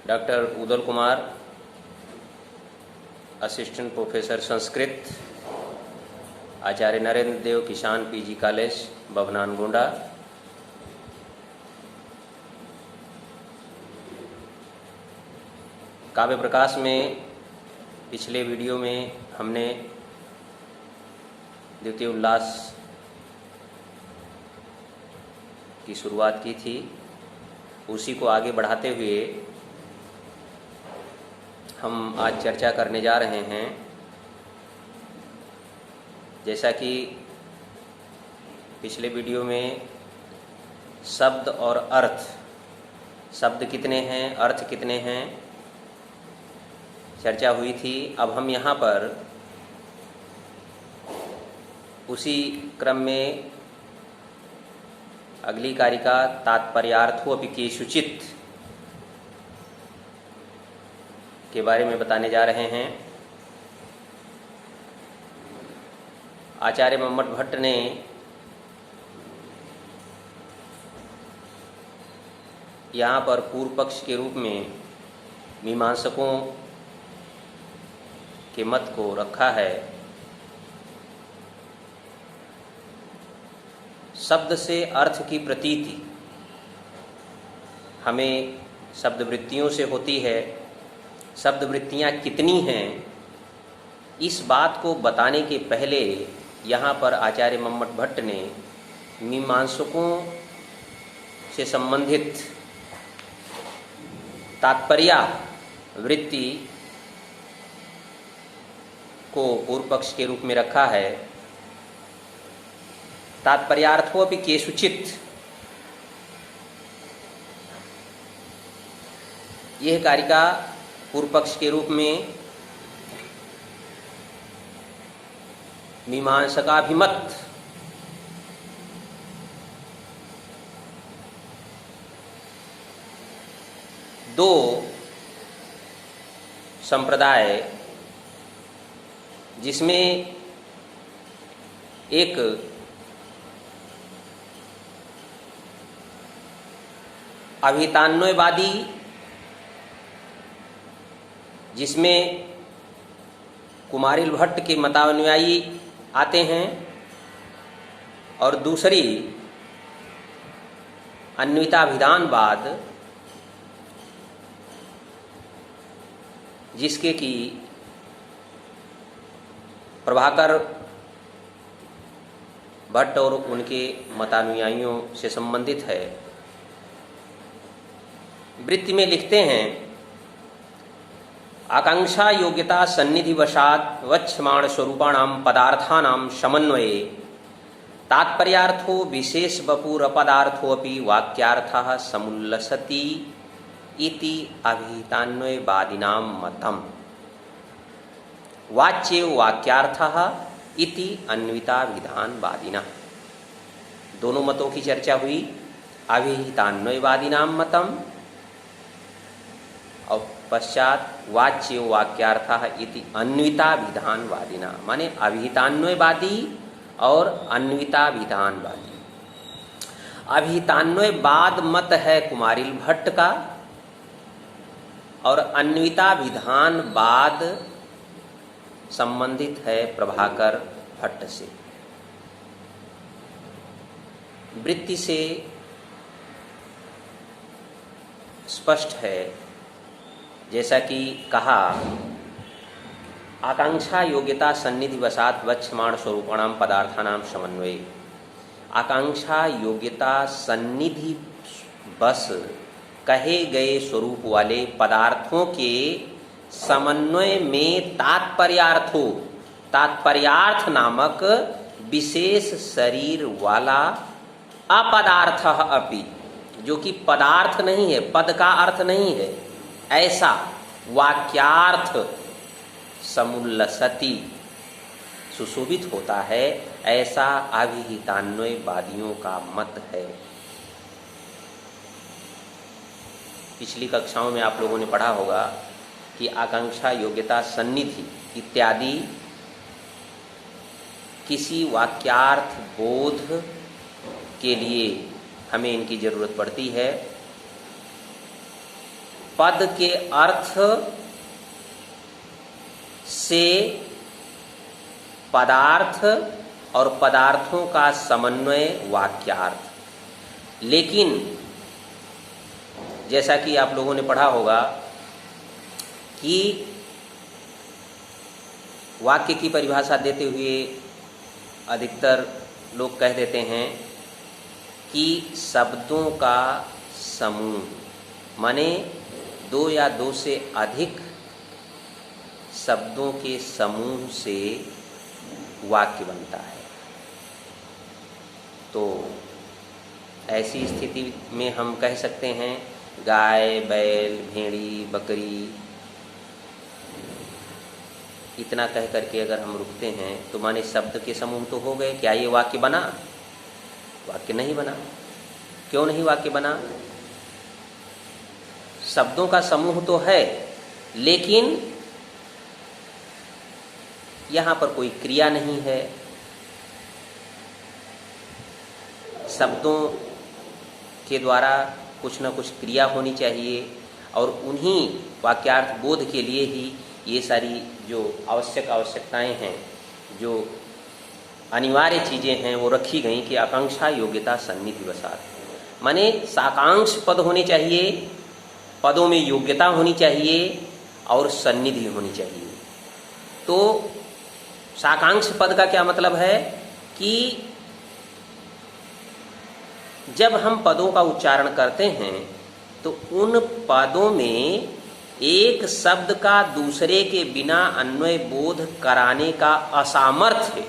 Doctor Udal Kumar, assistant professor Sanskrit, Acharya Narendra Dev Kisan PG college Babhnan Gonda. काव्य प्रकाश में पिछले वीडियो में हमने द्वितीय उल्लास की शुरुआत की थी। उसी को आगे बढ़ाते हुए हम आज चर्चा करने जा रहे हैं। जैसा कि पिछले वीडियो में शब्द और अर्थ, शब्द कितने हैं, अर्थ कितने हैं, चर्चा हुई थी। अब हम यहाँ पर उसी क्रम में अगली कारिका तात्पर्यार्थो अपि केषुचित् के बारे में बताने जा रहे हैं। आचार्य मम्मट भट्ट ने यहाँ पर पूर्व पक्ष के रूप में मीमांसकों के मत को रखा है। शब्द से अर्थ की प्रतीति हमें शब्द वृत्तियों से होती है। शब्द वृत्तियाँ कितनी हैं, इस बात को बताने के पहले यहाँ पर आचार्य मम्मट भट्ट ने मीमांसकों से संबंधित तात्पर्य वृत्ति को पूर्व पक्ष के रूप में रखा है। तात्पर्यार्थो अपि केषुचित्, यह कारिका पूर्व पक्ष के रूप में मीमांसकाभिमत दो संप्रदाय, जिसमें एक अभितान्वयवादी, जिसमें कुमारिल भट्ट के मतानुयायी आते हैं, और दूसरी अन्विताभिधानवाद, जिसके कि प्रभाकर भट्ट और उनके मतानुयायियों से संबंधित है। वृत्ति में लिखते हैं, आकांक्षा योग्यता सन्निधि वशात वक्षमाण स्वरूपाणाम पदार्थानाम समन्वये तात्पर्यार्थो विशेष बपुर पदार्थो अपि वाक्यार्थः समुल्लसति इति अभिहितान्वयवादिनां मतम्। वाच्येव वाक्यार्थः इति अन्विताभिधानवादिना। दोनों मतों की चर्चा हुई। अभिहितान्वयवादिनां मतम् और पश्चात वाच्य वाक्यार्थः इति अन्विताभिधानवादिना, माने अभिहितान्वयवादी और अन्विताभिधानवादी। अभिहितान्वयवाद मत है कुमारिल भट्ट का, और अन्विताभिधानवाद संबंधित है प्रभाकर भट्ट से। वृत्ति से स्पष्ट है, जैसा कि कहा, आकांक्षा योग्यता सन्निधि वसात वक्षमाण स्वरूपाणाम पदार्थानाम समन्वय। आकांक्षा योग्यता सन्निधि बस कहे गए स्वरूप वाले पदार्थों के समन्वय में तात्पर्यार्थ नामक विशेष शरीर वाला अपदार्थ अपि, जो कि पदार्थ नहीं है, पद का अर्थ नहीं है, ऐसा वाक्यार्थ समुल्लसति सुशोभित होता है, ऐसा अभिहितान्वयवादियों का मत है। पिछली कक्षाओं में आप लोगों ने पढ़ा होगा कि आकांक्षा योग्यता सन्निधि इत्यादि किसी वाक्यार्थ बोध के लिए हमें इनकी जरूरत पड़ती है। पद के अर्थ से पदार्थ और पदार्थों का समन्वय वाक्यार्थ। लेकिन जैसा कि आप लोगों ने पढ़ा होगा कि वाक्य की परिभाषा देते हुए अधिकतर लोग कह देते हैं कि शब्दों का समूह, माने दो या दो से अधिक शब्दों के समूह से वाक्य बनता है। तो ऐसी स्थिति में हम कह सकते हैं गाय, बैल, भेड़ी, बकरी, इतना कह करके अगर हम रुकते हैं तो माने शब्द के समूह तो हो गए। क्या ये वाक्य बना? वाक्य नहीं बना। क्यों नहीं वाक्य बना? शब्दों का समूह तो है, लेकिन यहां पर कोई क्रिया नहीं है। शब्दों के द्वारा कुछ न कुछ क्रिया होनी चाहिए और उन्हीं वाक्यार्थ बोध के लिए ही ये सारी जो आवश्यकताएं हैं, जो अनिवार्य चीज़ें हैं, वो रखी गई कि आकांक्षा, योग्यता, सन्निधि, वसात। माने साकांक्ष पद होने चाहिए, पदों में योग्यता होनी चाहिए और सन्निधि होनी चाहिए। तो साकांक्ष पद का क्या मतलब है कि जब हम पदों का उच्चारण करते हैं तो उन पदों में एक शब्द का दूसरे के बिना अन्वय बोध कराने का असामर्थ्य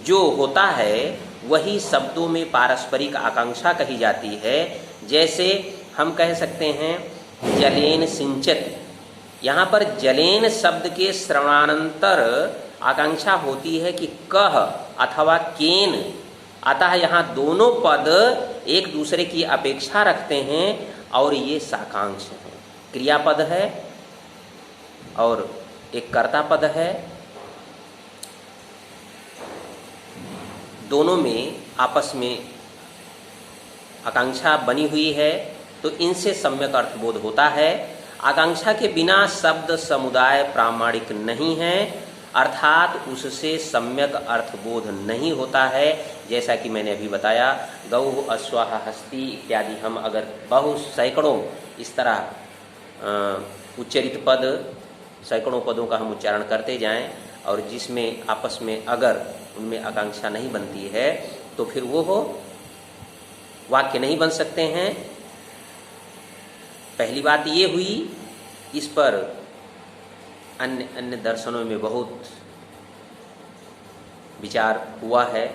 जो होता है वही शब्दों में पारस्परिक आकांक्षा कही जाती है। जैसे हम कह सकते हैं जलेन सिंचत। यहाँ पर जलेन शब्द के श्रवणानंतर आकांक्षा होती है कि कह अथवा केन, अतः यहाँ दोनों पद एक दूसरे की अपेक्षा रखते हैं और ये साकांक्ष है। क्रियापद है और एक कर्ता पद है, दोनों में आपस में आकांक्षा बनी हुई है, तो इनसे सम्यक अर्थबोध होता है। आकांक्षा के बिना शब्द समुदाय प्रामाणिक नहीं है, अर्थात उससे सम्यक अर्थबोध नहीं होता है। जैसा कि मैंने अभी बताया, गौ, अश्वाह, हस्ती इत्यादि हम अगर सैकड़ों इस तरह उच्चरित पद, सैकड़ों पदों का हम उच्चारण करते जाएं और जिसमें आपस में अगर उनमें आकांक्षा नहीं बनती है तो फिर वो वाक्य नहीं बन सकते हैं। पहली बात ये हुई, इस पर अन्य दर्शनों में बहुत विचार हुआ है।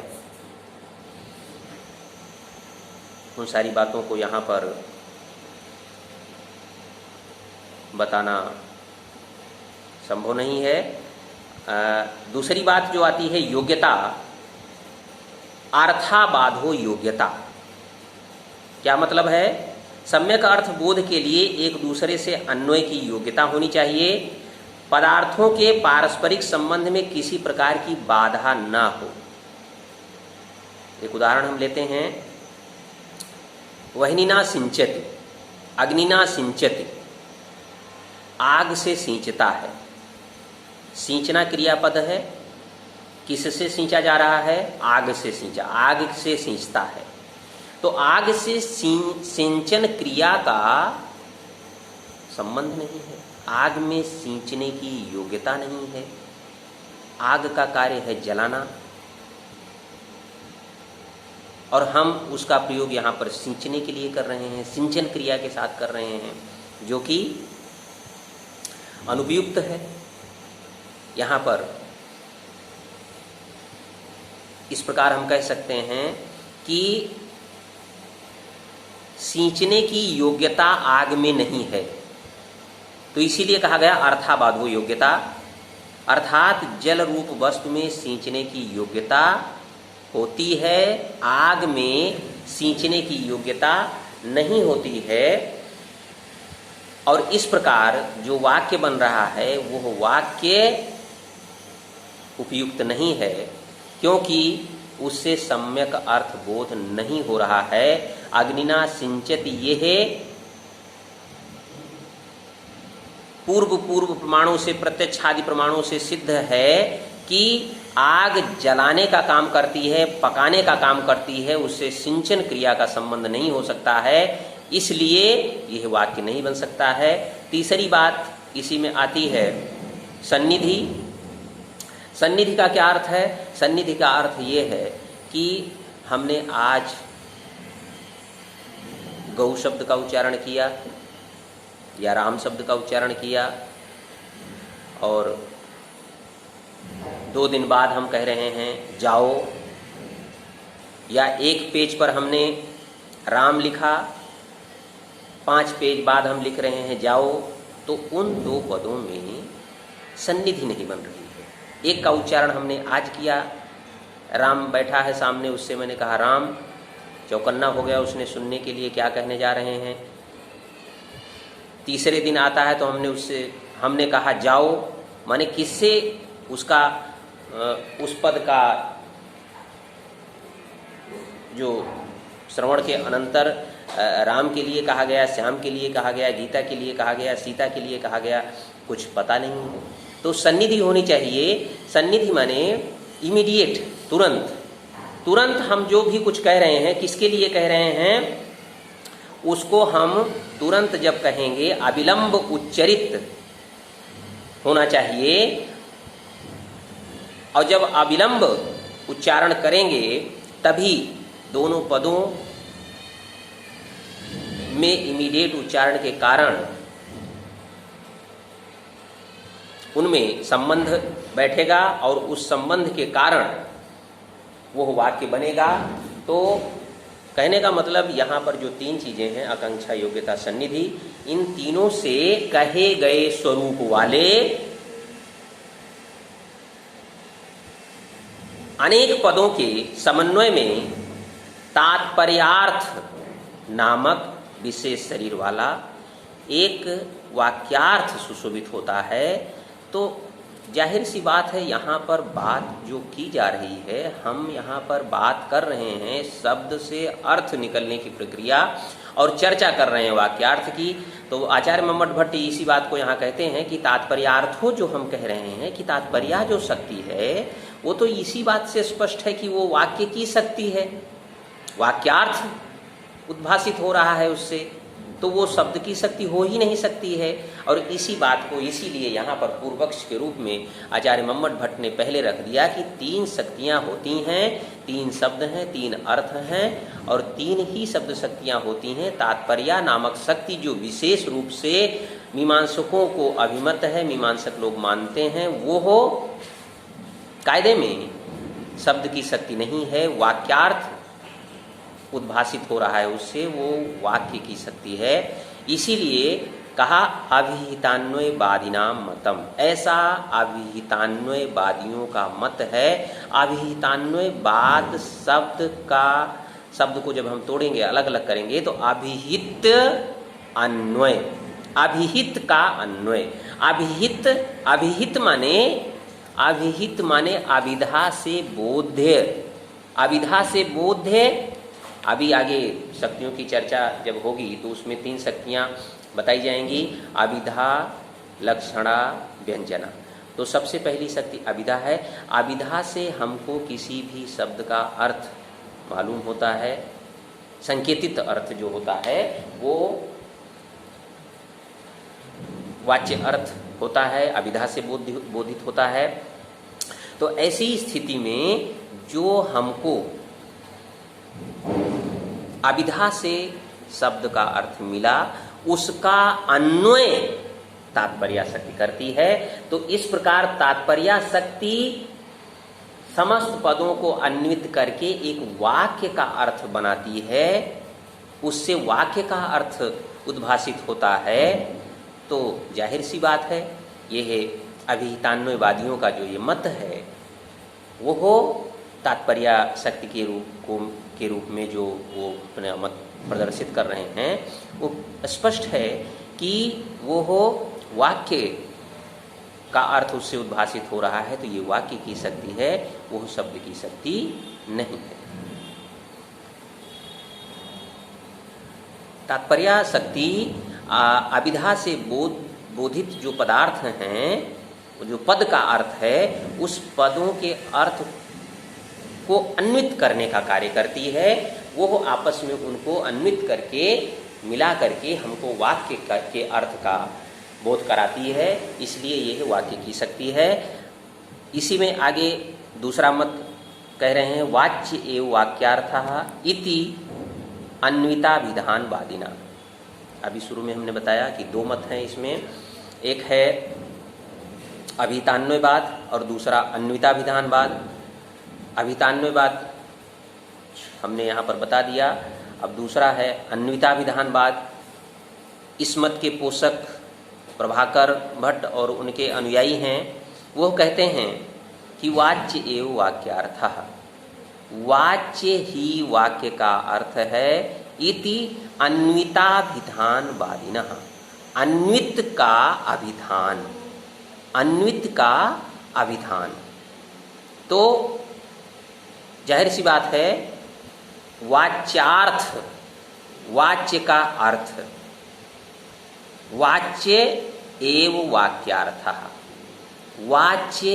उन सारी बातों को यहाँ पर बताना संभव नहीं है। दूसरी बात जो आती है योग्यता, अर्थाबाधो योग्यता। क्या मतलब है? सम्यक अर्थ बोध के लिए एक दूसरे से अन्वय की योग्यता होनी चाहिए, पदार्थों के पारस्परिक संबंध में किसी प्रकार की बाधा ना हो। एक उदाहरण हम लेते हैं, वह्निना सिंचति, अग्निना सिंचति, आग से सींचता है। सींचना क्रियापद है, किससे सींचा जा रहा है? आग से सींचा, आग से सींचता है। तो आग से सिंचन क्रिया का संबंध नहीं है, आग में सींचने की योग्यता नहीं है। आग का कार्य है जलाना और हम उसका प्रयोग यहाँ पर सींचने के लिए कर रहे हैं, सिंचन क्रिया के साथ कर रहे हैं, जो कि अनुपयुक्त है। यहाँ पर इस प्रकार हम कह सकते हैं कि सींचने की योग्यता आग में नहीं है, तो इसीलिए कहा गया अर्थाबाधो योग्यता, अर्थात जल रूप वस्तु में सींचने की योग्यता होती है, आग में सींचने की योग्यता नहीं होती है। और इस प्रकार जो वाक्य बन रहा है वो वाक्य उपयुक्त नहीं है, क्योंकि उससे सम्यक अर्थ बोध नहीं हो रहा है। अग्निना सिंचति, ये पूर्व प्रमाणों से, प्रत्यक्ष आदि प्रमाणों से सिद्ध है कि आग जलाने का काम करती है, पकाने का काम करती है, उससे सिंचन क्रिया का संबंध नहीं हो सकता है, इसलिए यह वाक्य नहीं बन सकता है। तीसरी बात इसी में आती है सन्निधि। सन्निधि का क्या अर्थ है? सन्निधि का अर्थ ये है कि हमने आज गौ शब्द का उच्चारण किया या राम शब्द का उच्चारण किया, और 2 दिन बाद हम कह रहे हैं जाओ, या एक पेज पर हमने राम लिखा, 5 पेज बाद हम लिख रहे हैं जाओ, तो उन 2 पदों में सन्निधि नहीं बन रही है। एक का उच्चारण हमने आज किया, राम बैठा है सामने, उससे मैंने कहा राम, चौकन्ना हो गया उसने सुनने के लिए क्या कहने जा रहे हैं। तीसरे दिन आता है तो हमने कहा जाओ, माने किससे उसका उस पद का जो श्रवण के अनंतर राम के लिए कहा गया, श्याम के लिए कहा गया, गीता के लिए कहा गया, सीता के लिए कहा गया, कुछ पता नहीं है। तो सन्निधि होनी चाहिए। सन्निधि माने इमीडिएट, तुरंत हम जो भी कुछ कह रहे हैं, किसके लिए कह रहे हैं, उसको हम तुरंत जब कहेंगे अविलंब उच्चरित होना चाहिए, और जब अविलंब उच्चारण करेंगे तभी दोनों पदों में इमीडिएट उच्चारण के कारण उनमें संबंध बैठेगा, और उस संबंध के कारण वह वाक्य बनेगा। तो कहने का मतलब यहाँ पर जो 3 चीजें हैं, आकांक्षा, योग्यता, सन्निधि, इन तीनों से कहे गए स्वरूप वाले अनेक पदों के समन्वय में तात्पर्यार्थ नामक विशेष शरीर वाला एक वाक्यार्थ सुशोभित होता है। तो जाहिर सी बात है, यहाँ पर बात जो की जा रही है, हम यहाँ पर बात कर रहे हैं शब्द से अर्थ निकलने की प्रक्रिया और चर्चा कर रहे हैं वाक्यार्थ की। तो आचार्य मम्मट भट्ट इसी बात को यहाँ कहते हैं कि तात्पर्यार्थो जो हम कह रहे हैं कि तात्पर्या जो शक्ति है, वो तो इसी बात से स्पष्ट है कि वो वाक्य की शक्ति है, वाक्यार्थ उद्भासित हो रहा है उससे, तो वो शब्द की शक्ति हो ही नहीं सकती है। और इसी बात को इसीलिए यहाँ पर पूर्वपक्ष के रूप में आचार्य मम्मट भट्ट ने पहले रख दिया कि 3 शक्तियाँ होती हैं, 3 शब्द हैं, 3 अर्थ हैं, और 3 ही शब्द शक्तियाँ होती हैं। तात्पर्या नामक शक्ति जो विशेष रूप से मीमांसकों को अभिमत है, मीमांसक लोग मानते हैं, वो हो कायदे में शब्द की शक्ति नहीं है, वाक्यार्थ उद्भासित हो रहा है उससे, वो वाक्य की शक्ति है। इसीलिए कहा अभिहितान्वयवादिनां मतम, ऐसा अभिहितान्वयवादियों का मत है। अभिहितान्वयवाद शब्द को जब हम तोड़ेंगे, अलग अलग करेंगे, तो अभिहित अन्वय, अभिहित का अन्वय, अभिहित माने अभिधा से बोध्य, अभिधा से बोध्य। अभी आगे शक्तियों की चर्चा जब होगी तो उसमें 3 शक्तियाँ बताई जाएंगी, अभिधा, लक्षणा, व्यंजना। तो सबसे पहली शक्ति अभिधा है। अभिधा से हमको किसी भी शब्द का अर्थ मालूम होता है, संकेतित अर्थ जो होता है वो वाच्य अर्थ होता है, अभिधा से बोधित होता है। तो ऐसी स्थिति में जो हमको अभिधा से शब्द का अर्थ मिला, उसका अन्वय तात्पर्या शक्ति करती है। तो इस प्रकार तात्पर्या शक्ति समस्त पदों को अन्वित करके एक वाक्य का अर्थ बनाती है, उससे वाक्य का अर्थ उद्भासित होता है। तो जाहिर सी बात है, यह अभिहितान्वयवादियों का जो ये मत है वो हो तात्पर्या शक्ति के रूप में जो वो अपना मत प्रदर्शित कर रहे हैं, वो स्पष्ट है कि वो हो वाक्य का अर्थ उससे उद्भासित हो रहा है, तो ये वाक्य की शक्ति है, वो शब्द की शक्ति नहीं है। तात्पर्या शक्ति अभिधा से बोधित जो पदार्थ हैं, जो पद का अर्थ है, उस पदों के अर्थ को अन्वित करने का कार्य करती है। वो आपस में उनको अन्वित करके मिला करके हमको वाक्य के अर्थ का बोध कराती है, इसलिए यह वाक्य की शक्ति है। इसी में आगे दूसरा मत कह रहे हैं, वाच्य एव वाक्यार्थः इति अन्विताभिधानवादिना। अभी शुरू में हमने बताया कि दो मत हैं इसमें, एक है अभितान्वयवाद और दूसरा अन्विताभिधानवाद। अभितान्वयवाद हमने यहाँ पर बता दिया। अब दूसरा है अन्विताभिधानवाद। इस मत के पोषक प्रभाकर भट्ट और उनके अनुयायी हैं, वो कहते हैं कि वाच्य एव वाक्यार्थः, वाच्य ही वाक्य का अर्थ है, इति अन्विताभिधानवादिनः, अन्वित का अभिधान, अन्वित का अभिधान। तो जाहिर सी बात है, वाच्यार्थ, वाच्य का अर्थ, वाच्य एव वाक्यार्थः, वाच्य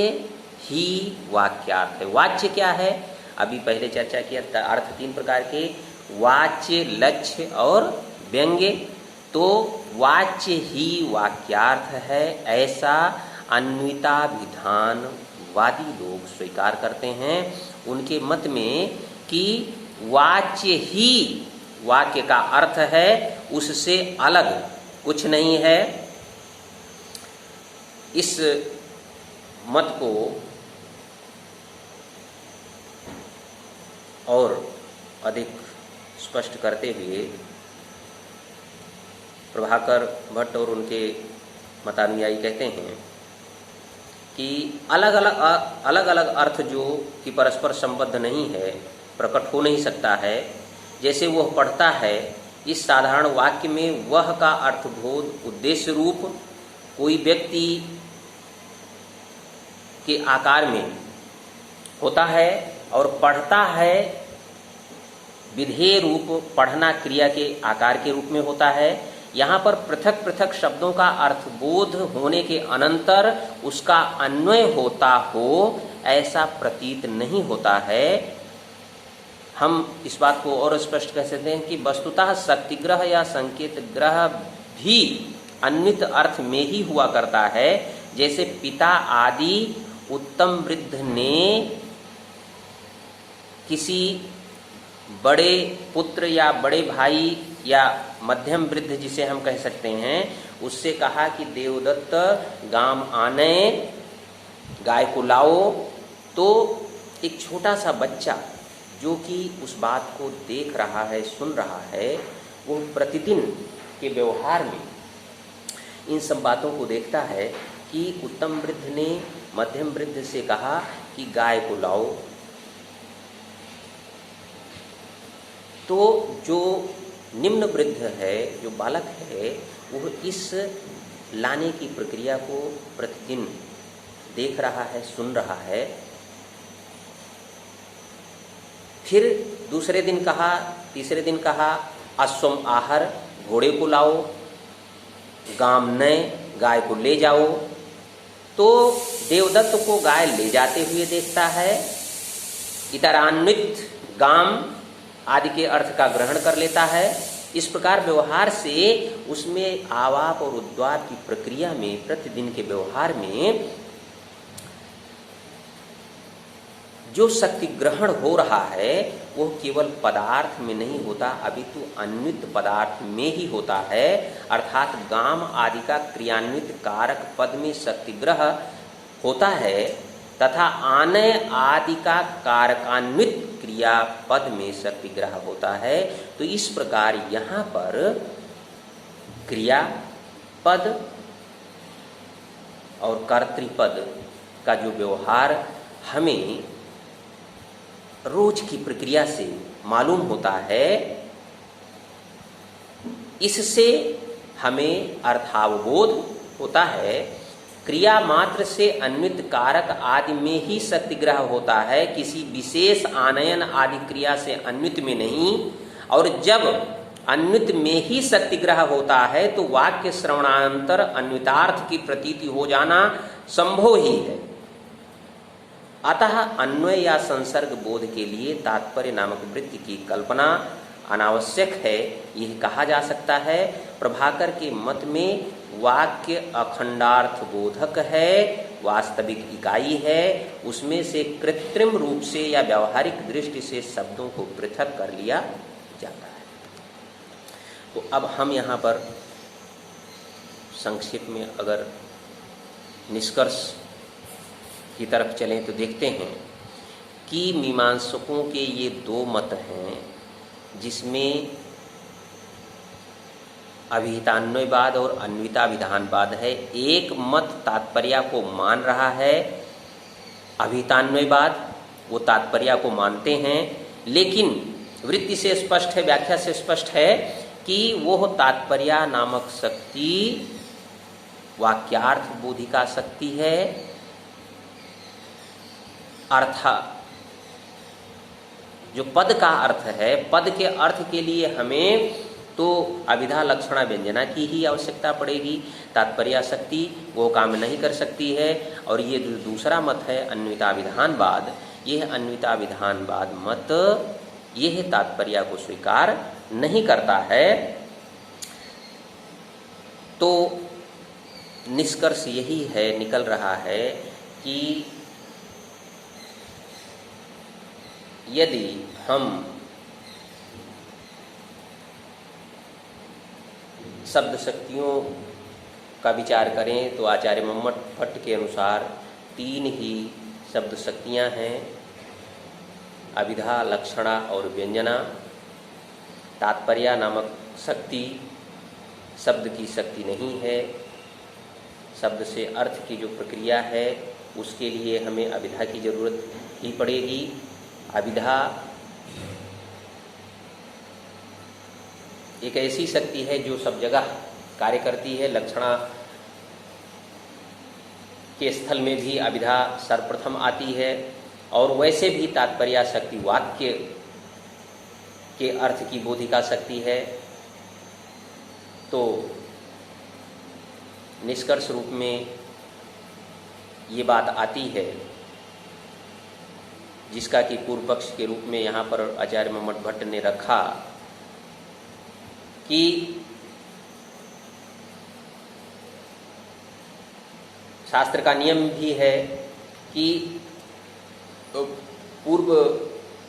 ही वाक्यार्थ है। वाच्य क्या है? अभी पहले चर्चा किया, अर्थ तीन प्रकार के, वाच्य, लक्ष्य और व्यंग्य। तो वाच्य ही वाक्यार्थ है, ऐसा अन्विताभिधानवादी लोग स्वीकार करते हैं। उनके मत में कि वाच्य ही वाक्य का अर्थ है, उससे अलग कुछ नहीं है। इस मत को और अधिक स्पष्ट करते हुए प्रभाकर भट्ट और उनके मतानुयायी कहते हैं कि अलग अलग अर्थ जो कि परस्पर संबद्ध नहीं है, प्रकट हो नहीं सकता है। जैसे वह पढ़ता है, इस साधारण वाक्य में वह का अर्थबोध उद्देश्य रूप कोई व्यक्ति के आकार में होता है, और पढ़ता है विधेय रूप, पढ़ना क्रिया के आकार के रूप में होता है। यहाँ पर पृथक पृथक शब्दों का अर्थबोध होने के अनंतर उसका अन्वय होता हो, ऐसा प्रतीत नहीं होता है। हम इस बात को और स्पष्ट कह सकते हैं कि वस्तुतः शक्तिग्रह या संकेत ग्रह भी अन्वित अर्थ में ही हुआ करता है। जैसे पिता आदि उत्तम वृद्ध ने किसी बड़े पुत्र या बड़े भाई या मध्यम वृद्ध जिसे हम कह सकते हैं, उससे कहा कि देवदत्त गाम आने, गाय को लाओ। तो एक छोटा सा बच्चा जो कि उस बात को देख रहा है, सुन रहा है, वो प्रतिदिन के व्यवहार में इन सब बातों को देखता है कि उत्तम वृद्ध ने मध्यम वृद्ध से कहा कि गाय को लाओ। तो जो निम्न वृद्ध है, जो बालक है, वो इस लाने की प्रक्रिया को प्रतिदिन देख रहा है, सुन रहा है। फिर दूसरे दिन कहा, तीसरे दिन कहा अश्वम आहर, घोड़े को लाओ, गाम नय, गाय को ले जाओ। तो देवदत्त को गाय ले जाते हुए देखता है, इतरान्वित गाम आदि के अर्थ का ग्रहण कर लेता है। इस प्रकार व्यवहार से उसमें आवाप और उद्वार की प्रक्रिया में, प्रतिदिन के व्यवहार में जो शक्ति ग्रहण हो रहा है, वो केवल पदार्थ में नहीं होता, अपितु अन्वित पदार्थ में ही होता है। अर्थात गाम आदि का क्रियान्वित कारक पद में शक्ति ग्रह होता है, तथा आनय आदि का कारकान्वित क्रिया पद में शक्ति ग्रह होता है। तो इस प्रकार यहाँ पर क्रिया पद और कर्तृपद का जो व्यवहार हमें रोज की प्रक्रिया से मालूम होता है, इससे हमें अर्थावबोध होता है। क्रिया मात्र से अन्वित कारक आदि में ही शक्ति ग्रह होता है, किसी विशेष आनयन आदि क्रिया से अन्वित में नहीं। और जब अन्वित में ही शक्तिग्रह होता है तो वाक्य श्रवणानंतर अन्वितार्थ की प्रतीति हो जाना संभव ही है। अतः अन्वय या संसर्ग बोध के लिए तात्पर्य नामक वृत्ति की कल्पना अनावश्यक है। यह कहा जा सकता है प्रभाकर के मत में वाक्य अखंडार्थ बोधक है, वास्तविक इकाई है, उसमें से कृत्रिम रूप से या व्यावहारिक दृष्टि से शब्दों को पृथक कर लिया जाता है। तो अब हम यहाँ पर संक्षेप में अगर निष्कर्ष की तरफ चलें तो देखते हैं कि मीमांसकों के ये दो मत हैं जिसमें अभिहितान्वयवाद और अन्विताभिधानवाद है। एक मत तात्पर्य को मान रहा है, अभिहितान्वयवाद, वो तात्पर्य को मानते हैं, लेकिन वृत्ति से स्पष्ट है, व्याख्या से स्पष्ट है कि वो तात्पर्य नामक शक्ति वाक्यार्थ बोधिका शक्ति है। अर्थ जो पद का अर्थ है, पद के अर्थ के लिए हमें तो अभिधा लक्षणा व्यंजना की ही आवश्यकता पड़ेगी, तात्पर्य शक्ति वो काम नहीं कर सकती है। और ये जो दूसरा मत है अन्विताभिधानवाद, यह अन्विताभिधानवाद मत यह तात्पर्य को स्वीकार नहीं करता है। तो निष्कर्ष यही है, निकल रहा है कि यदि हम शब्द शक्तियों का विचार करें तो आचार्य मम्मट भट्ट के अनुसार तीन ही शब्द शक्तियां हैं, अभिधा, लक्षणा और व्यंजना। तात्पर्य नामक शक्ति शब्द की शक्ति नहीं है। शब्द से अर्थ की जो प्रक्रिया है उसके लिए हमें अभिधा की जरूरत ही पड़ेगी। अभिधा एक ऐसी शक्ति है जो सब जगह कार्य करती है। लक्षणा के स्थल में भी अभिधा सर्वप्रथम आती है, और वैसे भी तात्पर्य शक्ति वाक्य के अर्थ की बोधिका शक्ति है। तो निष्कर्ष रूप में ये बात आती है, जिसका कि पूर्व पक्ष के रूप में यहाँ पर आचार्य मम्मट भट्ट ने रखा कि शास्त्र का नियम भी है कि पूर्व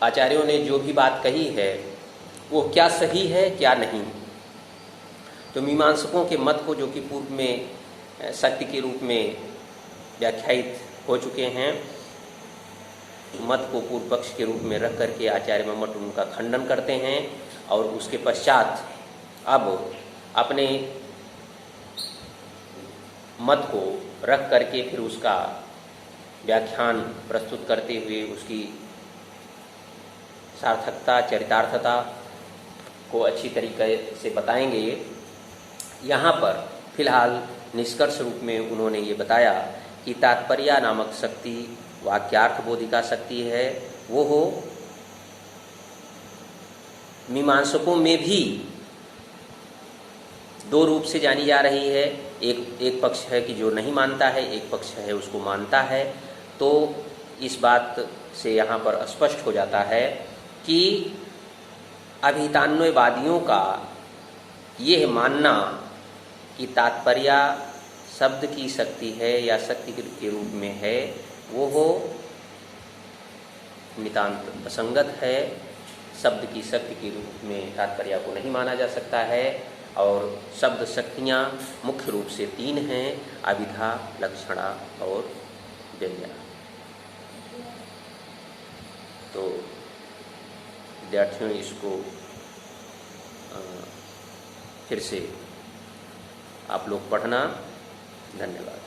आचार्यों ने जो भी बात कही है वो क्या सही है क्या नहीं। तो मीमांसकों के मत को, जो कि पूर्व में सत्य के रूप में व्याख्यायित हो चुके हैं, मत को पूर्व पक्ष के रूप में रख करके आचार्य मम्मट उनका खंडन करते हैं, और उसके पश्चात अब अपने मत को रख करके फिर उसका व्याख्यान प्रस्तुत करते हुए उसकी सार्थकता, चरितार्थता को अच्छी तरीके से बताएंगे। यहाँ पर फिलहाल निष्कर्ष रूप में उन्होंने ये बताया कि तात्पर्य नामक शक्ति वाक्यार्थ बोधिका शक्ति है। वो हो मीमांसकों में भी दो रूप से जानी जा रही है। एक पक्ष है कि जो नहीं मानता है, एक पक्ष है उसको मानता है। तो इस बात से यहाँ पर स्पष्ट हो जाता है कि अभिहितान्वयवादियों का यह मानना कि तात्पर्य शब्द की शक्ति है या शक्ति के रूप में है, वो नितांत असंगत है। शब्द की शक्ति के रूप में तात्पर्य को नहीं माना जा सकता है। और शब्द शक्तियाँ मुख्य रूप से तीन हैं, अभिधा, लक्षणा और व्यंजना। तो विद्यार्थियों इसको फिर से आप लोग पढ़ना। धन्यवाद।